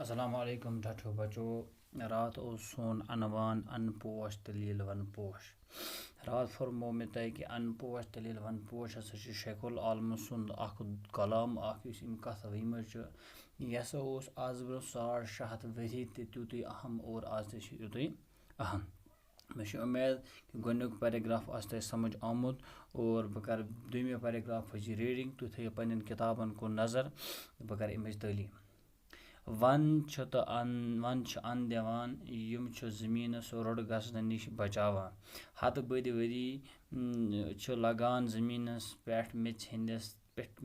अस्सलाम वालेकुम ठठो बचो। रात ओस सोन अनवान अन पोश तलील वन पोश। रात फरमो मे तय कि अन पोश तलील वन पोश हसा शेखुल आलम सुंद अख कलाम अख इस इम कथ वम यह ओस आज ब्रो 650 वरी तुत अहम और आज तुत अहम। मे उम्मीद कि गोनुक पैराग्राफ आज तक समझ आमुत और बह कर दुमे पैराग्राफ रीडिंग तुम थो पन किताबन को नज़र बह कर अमच तालीम। One on Diwan Yama जमीनस road गसन नश बचावान। हत बद वरी लगान जमीनस पे मिच हंदिस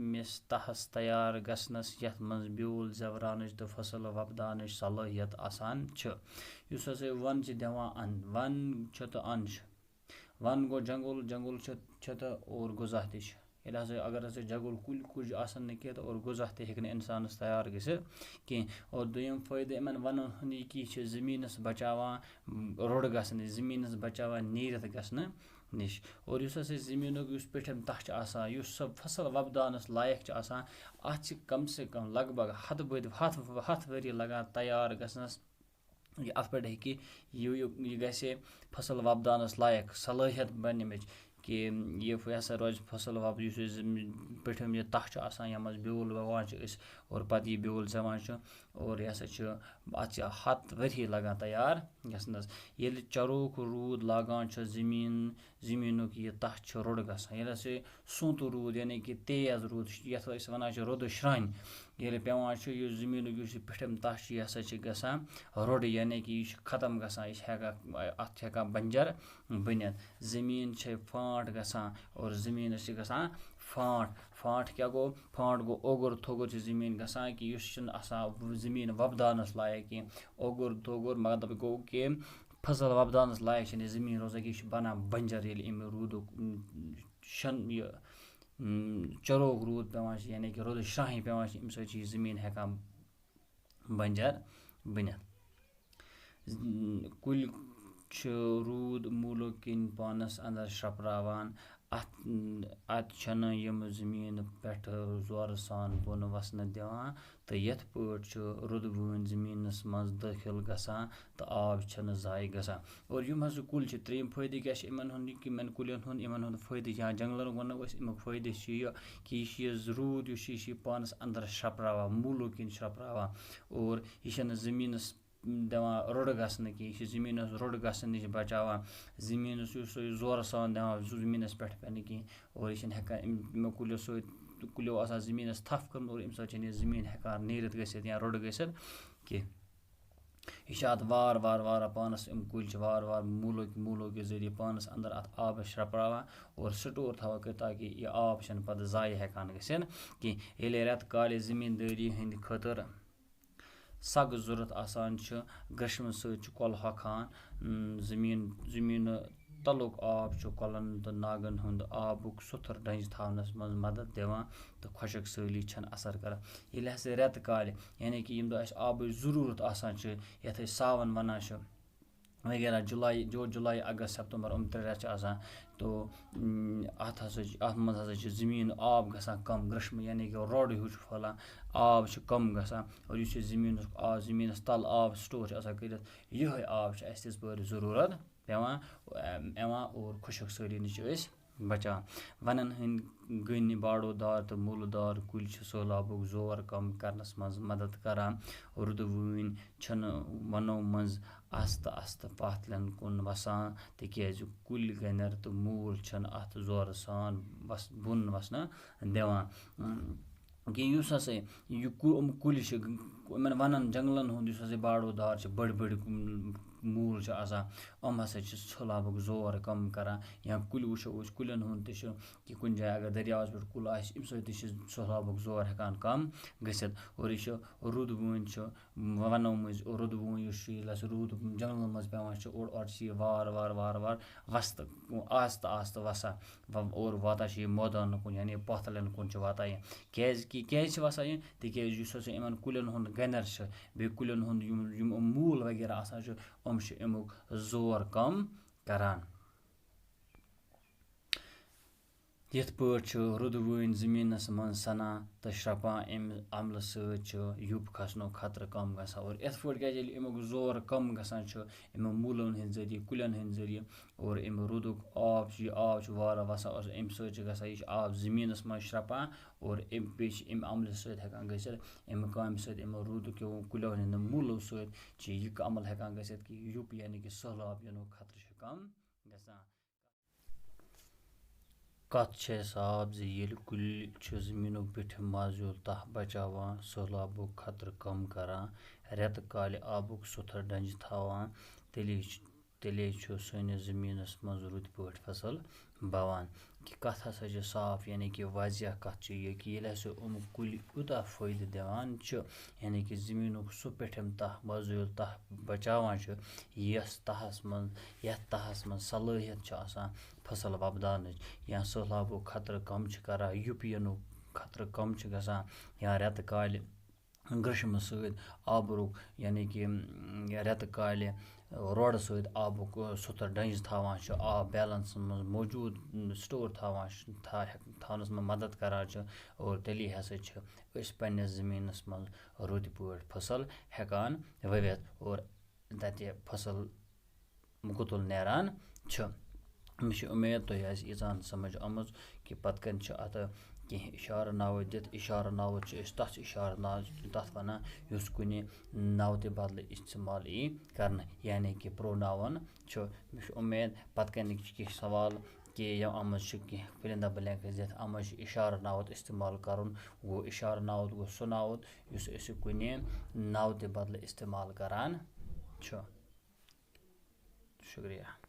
मिस तहस तैयार गसनस यथ मज ब्यूल जवरानच तो फसल वपदानच सलाहियत आसान युस हसा वन दिवान अन वन तो अन वन गो जंगल जंगल तो और गुजा तह अगर हसा जंगल कुल कुछ आसन कह तो और गुजा तक इंसानस तैयार गसित कह। और दुम फ़ायदे इन वन हंद यह कि जमीनस बचावान रोड गसन जमीनस बचावान नीरत गसन नश। और इस जमीनुक पेठम तह सब फसल वपदानस लायक अत कम से कम लगभग हथ वरी लगान तैयार गसनस अत पे यह गसे फसल वपदानस लायक सलाहियत बन अमच कि यह हसा रोज फसल वप पेठम यह तह यम ब्यूल ववान और पत् यह ब्यूल जवान और यह अत हथ वरी लगान तैयार गसनस। ये चरोक रूद लागान जमीनुक यह तह रोड गसान ये सोत रूद यानी कि तेज रूद ये वन रोद श्रान ये पेवान जमीनुक पेठम तह यह गसान रोड यानी कि यह खत्म गसान अत बंजर बनित जमीन फांट गसान और जमीन गसान फांट क्या गो फांट गो ओगुर थोगुर जमीन गसान कि जमीन वपदानस लायक कह ओगुर थोगुर मतलब गो कि फसल वपदानस लायक जमीन रोजान कि बना बंजर ये रूदुक चरोक रूद पेवान यानी कि रोद शाही पेवान अम जमीन हेकान बंजर बनित। कुल रूद मूलो किन पानस अंदर शपरावान अत यम जमीन पे जोर सान बोन वसन दिवान तो यथ पट रुदबून जमीनस मज दाखिल गसान तो आब जाय गसान। और यम हसा कुल त्रीम फायदे क्या कि इन कुलन इन फायदे या जंगलन वो अमुक फायदे यह कि यह रूद यह पानस अंदर शपरावान मूलो किन शपरावान और यह जमीनस दिवान रोड गसन कि यह जमीनस रोड गसन नश बचावान जमीनस जोर सान दिवान जमीनस पे पे कह और यह हेकान कुलो कुलो जमीनस थफ कर और अम जमीन हेकान नीरत गसित या रोड गसित कह। यह अत वार वार वार पानस कुल वार वार मूलो के जरिए पानस अंदर अत आब शपरावान और स्टोर थवान कर ताकि यह आब पे जाय हेकान गसित कह। ये रेत काल जमींदारी हंद खतर सग जरूरत आसान ग्रशम कल हकान जमीन तलुक आब कलन तो नागन हंद आबुक सुथर डंज थावनस मज मदद दिवान तो खुशक सली असर कर। ये हसा रेत काल यानी कि यम आब जरूरत आसान यथ सावन वनान वगैरह जुलाई अगस्त सितंबर 3 रेत तो अत मज जमीन आब गसान कम ग्रशम यानी कि रोड हिच फैलान आब कम गसान और जमीनस तल आब स्टोर कर यह आब तिस पर जरूरत पेवान और खुशक सली नश बचान। वनन हंद गन बाड़ोदार तो मूलदार कुल सैलाबुक जोर कम करनस मज मदद करान रुदवून वनो मज आस्त आस्त पाथलन कुन वसान तिज कुल गनर तो मूल अत जोर सान बुन वसन दिवान कि युस हसा यह कुल वनन जंगलन हूँ बाड़ोदार बड़ बड़ मूल हम हसा सैलाबुक जोर कम करान या कुल वो कुलन हूँ कि कुछ जाए अगर दरियावस पे कुल अम सैलाबुक जोर हेकान कम गसित। और यह रुदबून वनो मज रुदबून रूद जंगलन मज पेवान ओर ओर वार वार वार वार वस्त आस्त आस्त वसान और वातान यह मैदान कुन यानी पथलन कुन वातान क्या वसान यह तिज इन कुलन हूँ गनर बे कुलन हूँ मूल वगैरह आसान अमुक जोर कम करान। یِتھ پٲٹھۍ چھُ رُدوٕنۍ زٔمیٖنَس منٛز سَنان تہٕ شرٛپان اَمہِ عملہٕ سۭتۍ چھُ یُپ کھسنُک خطرٕ کم گژھان اور یِتھ پٲٹھۍ کیٛازِ ییٚلہِ امیُک زور کم گژھان چھُ یِمو موٗلَن ہٕنٛدۍ ذٔریعہِ کُلٮ۪ن ہٕنٛدۍ ذٔریعہِ اور اَمہِ رُدُک آب چھُ یہِ آب چھُ وارٕ وَسان اور اَمہِ سۭتۍ چھُ گژھان یہِ چھُ آب زٔمیٖنَس منٛز شرٛپان اور اَمہِ بیٚیہِ چھِ اَمہِ عملہِ سۭتۍ ہٮ۪کان گٔژھِتھ اَمہِ کامہِ سۭتۍ اَمہِ رُدٕکیو کُلٮ۪و ہٕنٛدٮ۪و موٗلو سۭتۍ چھِ یہِ عمل ہٮ۪کان گٔژھِتھ کہِ یُپ یعنی کہِ سہلاب یِنُک خطرٕ چھُ کم گژھان. کَتھ چھِ صاف زِ ییٚلہِ کُلۍ چھِ زٔمیٖنُک بِٹھِ مازیوٗل تَہ بچاوان سہلابُک خطرٕ کم کران رٮ۪تہٕ کالہِ آبُک سُتھر ڈنٛجہِ تھاوان تیٚلے چھُ سٲنِس زٔمیٖنَس منٛز رٕتۍ پٲٹھۍ فصل بَوان کہِ کَتھ ہسا چھِ صاف یعنی کہِ واضح کَتھ چھِ یہِ کہِ ییٚلہِ ہسا یِم کُلۍ یوٗتاہ فٲیدٕ دِوان چھِ یعنی کہِ زٔمیٖنُک سُہ پیٚٹھِم تَہ مازیوٗل تَہ بچاوان چھُ یَتھ تَہَس منٛز صلٲحیت چھِ آسان فصل وۄپداونٕچ یا سہلابُک خطرٕ کم چھِ کران یُپ یِنُک خطرٕ کم چھِ گژھان یا رٮ۪تہٕ کالہِ گرٛشمہٕ سۭتۍ آبرُک یعنی کہِ رٮ۪تہٕ کالہِ روڈٕ سۭتۍ آبُک سُتھر ڈنٛجہِ تھاوان چھُ آب بیلَنسَس منٛز موجوٗد سٹور تھاونَس منٛز مدد کران چھُ اور تیٚلے ہسا چھِ أسۍ پنٛنِس زٔمیٖنَس منٛز رٕتۍ پٲٹھۍ فصل ہٮ۪کان ؤوِتھ اور تَتہِ فصل گُتُل نیران چھُ. مےٚ چھِ اُمید تۄہہِ آسہِ ییٖژہن سمجھ آمٕژ کہِ پَتہٕ کَنۍ چھِ اَتھ کینٛہہ اِشارٕ ناوٕ دِتھ اِشارٕ ناوٕ چھِ أسۍ تَتھ اِشارٕ ناو تَتھ وَنان یُس کُنہِ ناوٕ تہِ بدلہٕ اِستعمال یی کرنہٕ یعنی کہِ پرٛوناوُن چھُ. مےٚ چھُ اُمید پَتہٕ کَنِکۍ چھِ کینٛہہ سوال کہِ یا اَتھ منٛز چھِ کینٛہہ فِلِنٛگ دَ بٕلینٛکٕس دِتھ اَتھ منٛز چھِ اِشارٕ ناوُت اِستعمال کَرُن گوٚو اِشارٕ ناوُت گوٚو سُہ ناوُت یُس أسۍ کُنہِ ناوٕ تہِ بدلہٕ اِستعمال کران چھُ. شُکریہ.